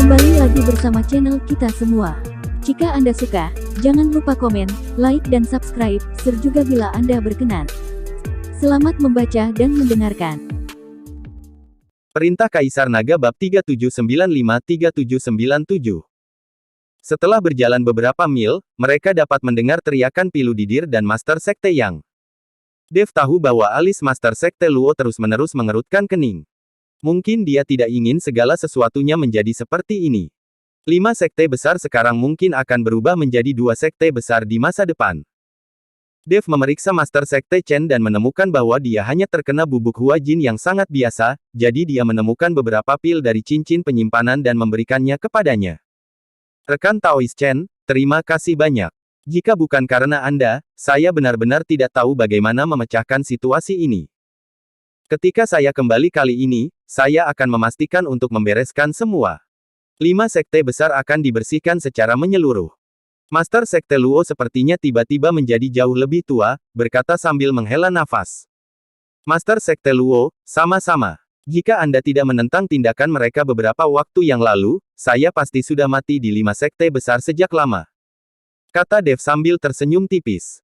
Kembali lagi bersama channel kita semua. Jika Anda suka, jangan lupa komen, like dan subscribe, share juga bila Anda berkenan. Selamat membaca dan mendengarkan. Perintah Kaisar Naga bab 3795-3797. Setelah berjalan beberapa mil, mereka dapat mendengar teriakan Pilu Didir dan Master Sekte Yang. Dev tahu bahwa alis Master Sekte Luo terus-menerus mengerutkan kening. Mungkin dia tidak ingin segala sesuatunya menjadi seperti ini. 5 sekte besar sekarang mungkin akan berubah menjadi 2 sekte besar di masa depan. Dev memeriksa Master Sekte Chen dan menemukan bahwa dia hanya terkena bubuk Hua Jin yang sangat biasa, jadi dia menemukan beberapa pil dari cincin penyimpanan dan memberikannya kepadanya. Rekan Taois Chen, terima kasih banyak. Jika bukan karena Anda, saya benar-benar tidak tahu bagaimana memecahkan situasi ini. Ketika saya kembali kali ini, saya akan memastikan untuk membereskan semua. 5 sekte besar akan dibersihkan secara menyeluruh. Master Sekte Luo sepertinya tiba-tiba menjadi jauh lebih tua, berkata sambil menghela nafas. Master Sekte Luo, sama-sama. Jika Anda tidak menentang tindakan mereka beberapa waktu yang lalu, saya pasti sudah mati di 5 sekte besar sejak lama. Kata Dev sambil tersenyum tipis.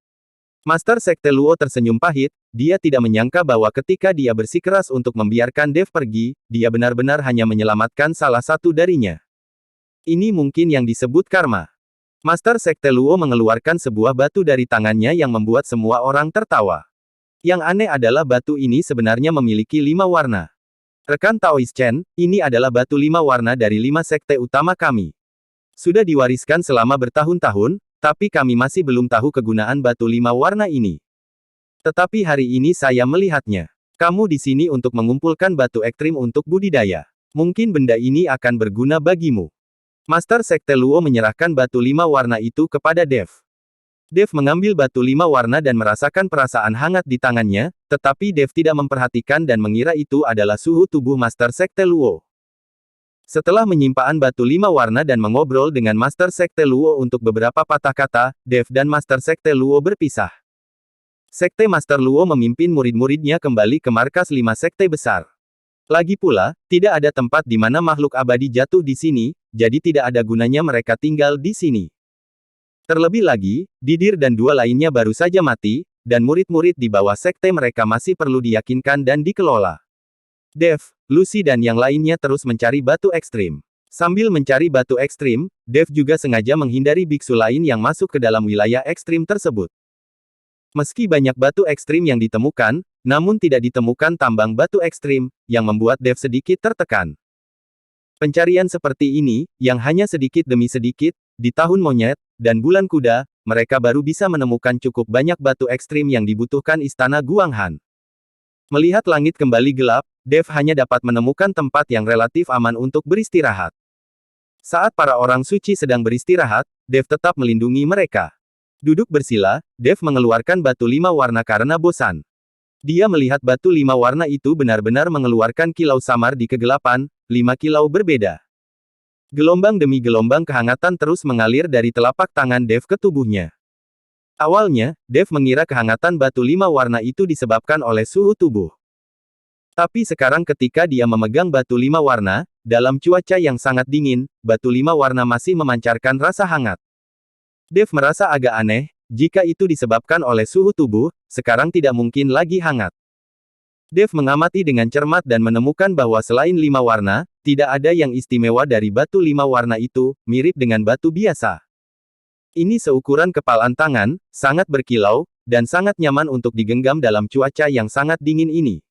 Master Sekte Luo tersenyum pahit, dia tidak menyangka bahwa ketika dia bersikeras untuk membiarkan Dev pergi, dia benar-benar hanya menyelamatkan salah satu darinya. Ini mungkin yang disebut karma. Master Sekte Luo mengeluarkan sebuah batu dari tangannya yang membuat semua orang tertawa. Yang aneh adalah batu ini sebenarnya memiliki 5 warna. Rekan Taois Chen, ini adalah batu 5 warna dari 5 sekte utama kami. Sudah diwariskan selama bertahun-tahun, tapi kami masih belum tahu kegunaan batu 5 warna ini. Tetapi hari ini saya melihatnya. Kamu di sini untuk mengumpulkan batu ekstrim untuk budidaya. Mungkin benda ini akan berguna bagimu. Master Sekte Luo menyerahkan batu 5 warna itu kepada Dev. Dev mengambil batu 5 warna dan merasakan perasaan hangat di tangannya, tetapi Dev tidak memperhatikan dan mengira itu adalah suhu tubuh Master Sekte Luo. Setelah menyimpan batu 5 warna dan mengobrol dengan Master Sekte Luo untuk beberapa patah kata, Dev dan Master Sekte Luo berpisah. Sekte Master Luo memimpin murid-muridnya kembali ke markas 5 sekte besar. Lagi pula, tidak ada tempat di mana makhluk abadi jatuh di sini, jadi tidak ada gunanya mereka tinggal di sini. Terlebih lagi, Didir dan 2 lainnya baru saja mati, dan murid-murid di bawah sekte mereka masih perlu diyakinkan dan dikelola. Dev, Lucy dan yang lainnya terus mencari batu ekstrim. Sambil mencari batu ekstrim, Dev juga sengaja menghindari biksu lain yang masuk ke dalam wilayah ekstrim tersebut. Meski banyak batu ekstrim yang ditemukan, namun tidak ditemukan tambang batu ekstrim, yang membuat Dev sedikit tertekan. Pencarian seperti ini, yang hanya sedikit demi sedikit, di tahun monyet, dan bulan kuda, mereka baru bisa menemukan cukup banyak batu ekstrim yang dibutuhkan istana Guanghan. Melihat langit kembali gelap, Dev hanya dapat menemukan tempat yang relatif aman untuk beristirahat. Saat para orang suci sedang beristirahat, Dev tetap melindungi mereka. Duduk bersila, Dev mengeluarkan batu 5 warna karena bosan. Dia melihat batu 5 warna itu benar-benar mengeluarkan kilau samar di kegelapan, 5 kilau berbeda. Gelombang demi gelombang kehangatan terus mengalir dari telapak tangan Dev ke tubuhnya. Awalnya, Dev mengira kehangatan batu 5 warna itu disebabkan oleh suhu tubuh. Tapi sekarang ketika dia memegang batu 5 warna, dalam cuaca yang sangat dingin, batu 5 warna masih memancarkan rasa hangat. Dev merasa agak aneh, jika itu disebabkan oleh suhu tubuh, sekarang tidak mungkin lagi hangat. Dev mengamati dengan cermat dan menemukan bahwa selain 5 warna, tidak ada yang istimewa dari batu 5 warna itu, mirip dengan batu biasa. Ini seukuran kepalan tangan, sangat berkilau, dan sangat nyaman untuk digenggam dalam cuaca yang sangat dingin ini.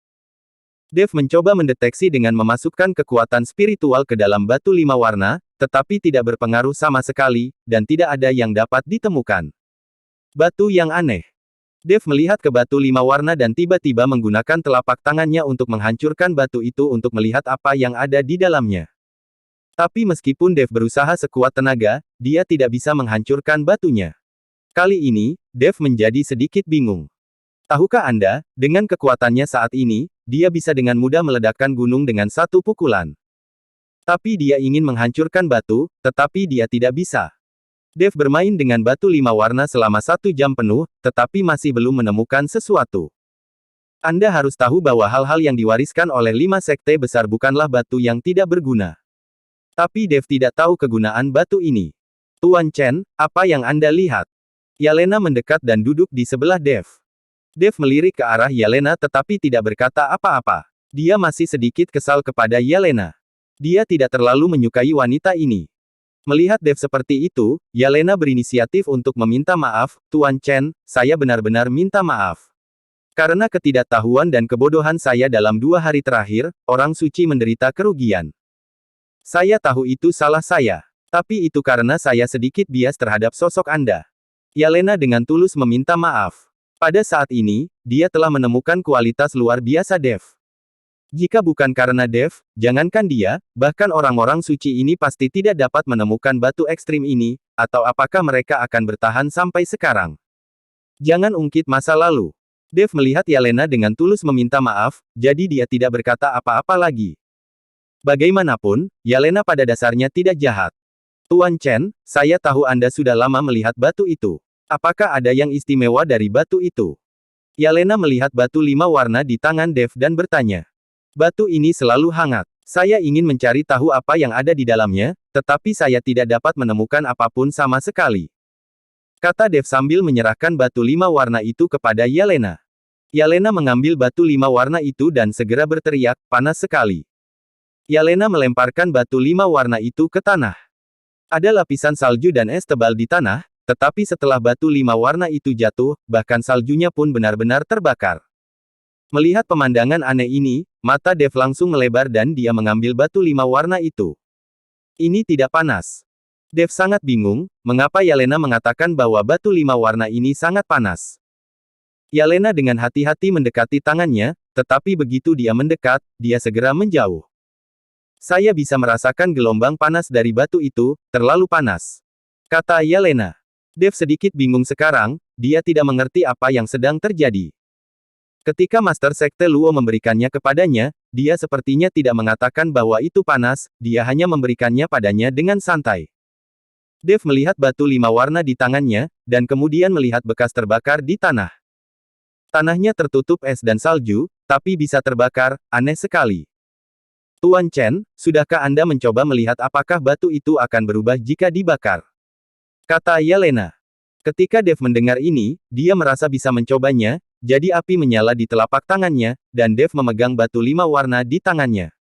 Dev mencoba mendeteksi dengan memasukkan kekuatan spiritual ke dalam batu 5 warna, tetapi tidak berpengaruh sama sekali, dan tidak ada yang dapat ditemukan. Batu yang aneh. Dev melihat ke batu 5 warna dan tiba-tiba menggunakan telapak tangannya untuk menghancurkan batu itu untuk melihat apa yang ada di dalamnya. Tapi meskipun Dev berusaha sekuat tenaga, dia tidak bisa menghancurkan batunya. Kali ini, Dev menjadi sedikit bingung. Tahukah Anda, dengan kekuatannya saat ini, dia bisa dengan mudah meledakkan gunung dengan satu pukulan. Tapi dia ingin menghancurkan batu, tetapi dia tidak bisa. Dev bermain dengan batu 5 warna selama 1 jam penuh, tetapi masih belum menemukan sesuatu. Anda harus tahu bahwa hal-hal yang diwariskan oleh 5 sekte besar bukanlah batu yang tidak berguna. Tapi Dev tidak tahu kegunaan batu ini. Tuan Chen, apa yang Anda lihat? Yelena mendekat dan duduk di sebelah Dev. Dev melirik ke arah Yelena tetapi tidak berkata apa-apa. Dia masih sedikit kesal kepada Yelena. Dia tidak terlalu menyukai wanita ini. Melihat Dev seperti itu, Yelena berinisiatif untuk meminta maaf, Tuan Chen, saya benar-benar minta maaf. Karena ketidaktahuan dan kebodohan saya dalam 2 hari terakhir, orang suci menderita kerugian. Saya tahu itu salah saya. Tapi itu karena saya sedikit bias terhadap sosok Anda. Yelena dengan tulus meminta maaf. Pada saat ini, dia telah menemukan kualitas luar biasa Dev. Jika bukan karena Dev, jangankan dia, bahkan orang-orang suci ini pasti tidak dapat menemukan batu ekstrim ini, atau apakah mereka akan bertahan sampai sekarang. Jangan ungkit masa lalu. Dev melihat Yelena dengan tulus meminta maaf, jadi dia tidak berkata apa-apa lagi. Bagaimanapun, Yelena pada dasarnya tidak jahat. Tuan Chen, saya tahu Anda sudah lama melihat batu itu. Apakah ada yang istimewa dari batu itu? Yelena melihat batu 5 warna di tangan Dev dan bertanya. Batu ini selalu hangat. Saya ingin mencari tahu apa yang ada di dalamnya, tetapi saya tidak dapat menemukan apapun sama sekali. Kata Dev sambil menyerahkan batu 5 warna itu kepada Yelena. Yelena mengambil batu 5 warna itu dan segera berteriak, panas sekali. Yelena melemparkan batu 5 warna itu ke tanah. Ada lapisan salju dan es tebal di tanah, tetapi setelah batu 5 warna itu jatuh, bahkan saljunya pun benar-benar terbakar. Melihat pemandangan aneh ini, mata Dev langsung melebar dan dia mengambil batu 5 warna itu. Ini tidak panas. Dev sangat bingung, mengapa Yelena mengatakan bahwa batu 5 warna ini sangat panas. Yelena dengan hati-hati mendekati tangannya, tetapi begitu dia mendekat, dia segera menjauh. Saya bisa merasakan gelombang panas dari batu itu, terlalu panas. Kata Yelena. Dev sedikit bingung sekarang, dia tidak mengerti apa yang sedang terjadi. Ketika Master Sekte Luo memberikannya kepadanya, dia sepertinya tidak mengatakan bahwa itu panas, dia hanya memberikannya padanya dengan santai. Dev melihat batu 5 warna di tangannya, dan kemudian melihat bekas terbakar di tanah. Tanahnya tertutup es dan salju, tapi bisa terbakar, aneh sekali. Tuan Chen, sudahkah Anda mencoba melihat apakah batu itu akan berubah jika dibakar? Kata Yelena. Ketika Dev mendengar ini, dia merasa bisa mencobanya, jadi api menyala di telapak tangannya, dan Dev memegang batu 5 warna di tangannya.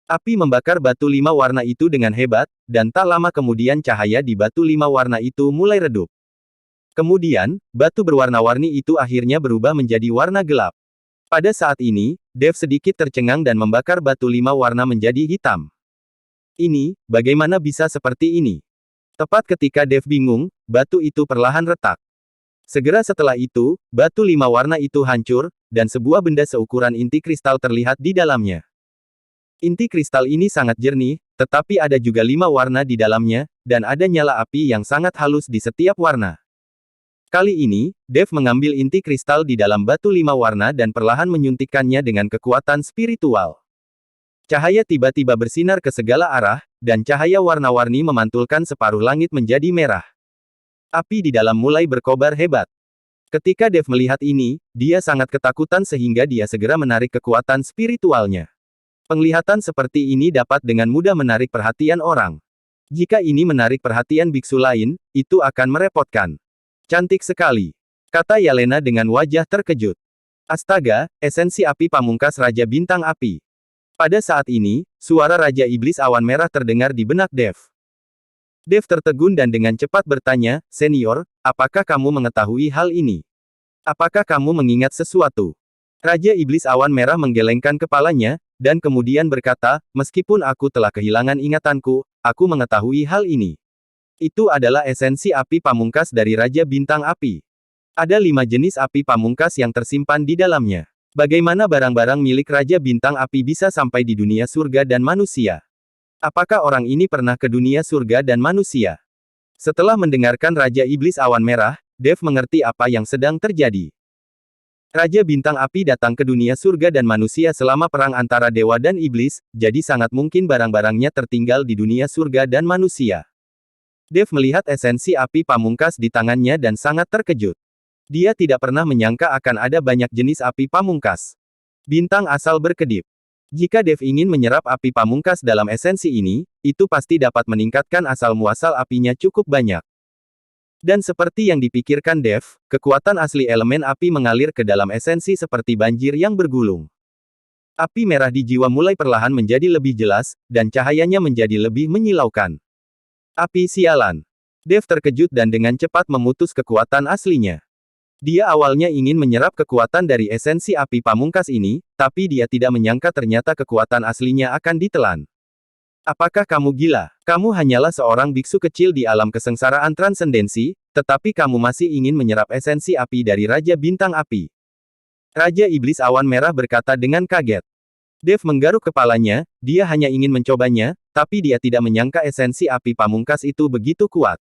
Api membakar batu 5 warna itu dengan hebat, dan tak lama kemudian cahaya di batu 5 warna itu mulai redup. Kemudian, batu berwarna-warni itu akhirnya berubah menjadi warna gelap. Pada saat ini, Dev sedikit tercengang dan membakar batu 5 warna menjadi hitam. Ini, bagaimana bisa seperti ini? Tepat ketika Dev bingung, batu itu perlahan retak. Segera setelah itu, batu 5 warna itu hancur, dan sebuah benda seukuran inti kristal terlihat di dalamnya. Inti kristal ini sangat jernih, tetapi ada juga 5 warna di dalamnya, dan ada nyala api yang sangat halus di setiap warna. Kali ini, Dev mengambil inti kristal di dalam batu 5 warna dan perlahan menyuntikkannya dengan kekuatan spiritual. Cahaya tiba-tiba bersinar ke segala arah, dan cahaya warna-warni memantulkan separuh langit menjadi merah. Api di dalam mulai berkobar hebat. Ketika Dev melihat ini, dia sangat ketakutan sehingga dia segera menarik kekuatan spiritualnya. Penglihatan seperti ini dapat dengan mudah menarik perhatian orang. Jika ini menarik perhatian biksu lain, itu akan merepotkan. Cantik sekali, kata Yelena dengan wajah terkejut. Astaga, esensi api pamungkas Raja Bintang Api. Pada saat ini, suara Raja Iblis Awan Merah terdengar di benak Dev. Dev tertegun dan dengan cepat bertanya, Senior, apakah kamu mengetahui hal ini? Apakah kamu mengingat sesuatu? Raja Iblis Awan Merah menggelengkan kepalanya, dan kemudian berkata, meskipun aku telah kehilangan ingatanku, aku mengetahui hal ini. Itu adalah esensi api pamungkas dari Raja Bintang Api. Ada 5 jenis api pamungkas yang tersimpan di dalamnya. Bagaimana barang-barang milik Raja Bintang Api bisa sampai di dunia surga dan manusia? Apakah orang ini pernah ke dunia surga dan manusia? Setelah mendengarkan Raja Iblis Awan Merah, Dev mengerti apa yang sedang terjadi. Raja Bintang Api datang ke dunia surga dan manusia selama perang antara dewa dan iblis, jadi sangat mungkin barang-barangnya tertinggal di dunia surga dan manusia. Dev melihat esensi api pamungkas di tangannya dan sangat terkejut. Dia tidak pernah menyangka akan ada banyak jenis api pamungkas. Bintang asal berkedip. Jika Dev ingin menyerap api pamungkas dalam esensi ini, itu pasti dapat meningkatkan asal-muasal apinya cukup banyak. Dan seperti yang dipikirkan Dev, kekuatan asli elemen api mengalir ke dalam esensi seperti banjir yang bergulung. Api merah di jiwa mulai perlahan menjadi lebih jelas, dan cahayanya menjadi lebih menyilaukan. Api sialan. Dev terkejut dan dengan cepat memutus kekuatan aslinya. Dia awalnya ingin menyerap kekuatan dari esensi api pamungkas ini, tapi dia tidak menyangka ternyata kekuatan aslinya akan ditelan. Apakah kamu gila? Kamu hanyalah seorang biksu kecil di alam kesengsaraan transendensi, tetapi kamu masih ingin menyerap esensi api dari Raja Bintang Api. Raja Iblis Awan Merah berkata dengan kaget. Dev menggaruk kepalanya, dia hanya ingin mencobanya, tapi dia tidak menyangka esensi api pamungkas itu begitu kuat.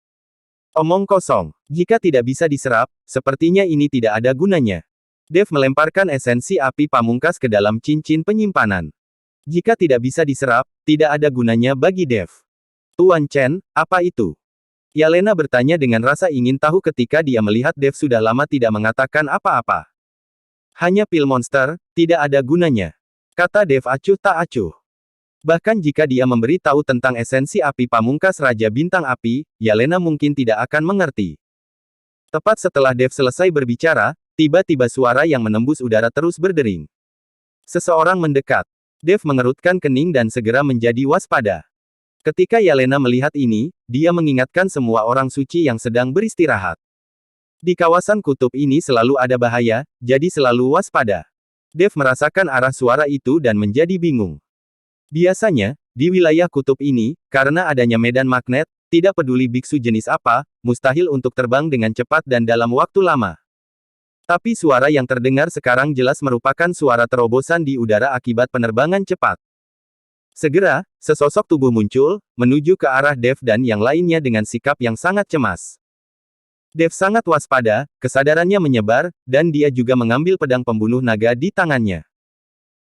Omong kosong. Jika tidak bisa diserap, sepertinya ini tidak ada gunanya. Dev melemparkan esensi api pamungkas ke dalam cincin penyimpanan. Jika tidak bisa diserap, tidak ada gunanya bagi Dev. Tuan Chen, apa itu? Yelena bertanya dengan rasa ingin tahu ketika dia melihat Dev sudah lama tidak mengatakan apa-apa. Hanya pil monster, tidak ada gunanya. Kata Dev acuh tak acuh. Bahkan jika dia memberi tahu tentang esensi api pamungkas Raja Bintang Api, Yelena mungkin tidak akan mengerti. Tepat setelah Dev selesai berbicara, tiba-tiba suara yang menembus udara terus berdering. Seseorang mendekat. Dev mengerutkan kening dan segera menjadi waspada. Ketika Yelena melihat ini, dia mengingatkan semua orang suci yang sedang beristirahat. Di kawasan kutub ini selalu ada bahaya, jadi selalu waspada. Dev merasakan arah suara itu dan menjadi bingung. Biasanya, di wilayah kutub ini, karena adanya medan magnet, tidak peduli biksu jenis apa, mustahil untuk terbang dengan cepat dan dalam waktu lama. Tapi suara yang terdengar sekarang jelas merupakan suara terobosan di udara akibat penerbangan cepat. Segera, sesosok tubuh muncul, menuju ke arah Dev dan yang lainnya dengan sikap yang sangat cemas. Dev sangat waspada, kesadarannya menyebar, dan dia juga mengambil pedang pembunuh naga di tangannya.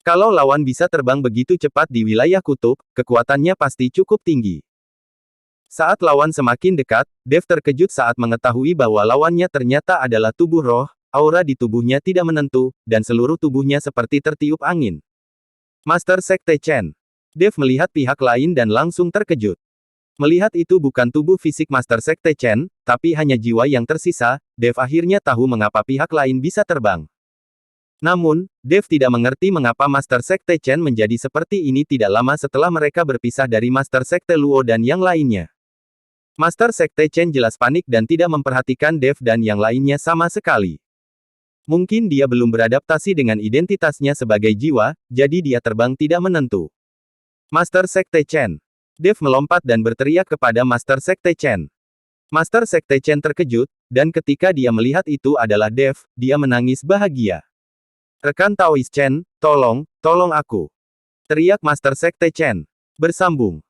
Kalau lawan bisa terbang begitu cepat di wilayah kutub, kekuatannya pasti cukup tinggi. Saat lawan semakin dekat, Dev terkejut saat mengetahui bahwa lawannya ternyata adalah tubuh roh, aura di tubuhnya tidak menentu, dan seluruh tubuhnya seperti tertiup angin. Master Sekte Chen. Dev melihat pihak lain dan langsung terkejut. Melihat itu bukan tubuh fisik Master Sekte Chen, tapi hanya jiwa yang tersisa, Dev akhirnya tahu mengapa pihak lain bisa terbang. Namun, Dev tidak mengerti mengapa Master Sekte Chen menjadi seperti ini tidak lama setelah mereka berpisah dari Master Sekte Luo dan yang lainnya. Master Sekte Chen jelas panik dan tidak memperhatikan Dev dan yang lainnya sama sekali. Mungkin dia belum beradaptasi dengan identitasnya sebagai jiwa, jadi dia terbang tidak menentu. Master Sekte Chen. Dev melompat dan berteriak kepada Master Sekte Chen. Master Sekte Chen terkejut, dan ketika dia melihat itu adalah Dev, dia menangis bahagia. Rekan Taoist Chen, tolong aku. Teriak Master Sekte Chen. Bersambung.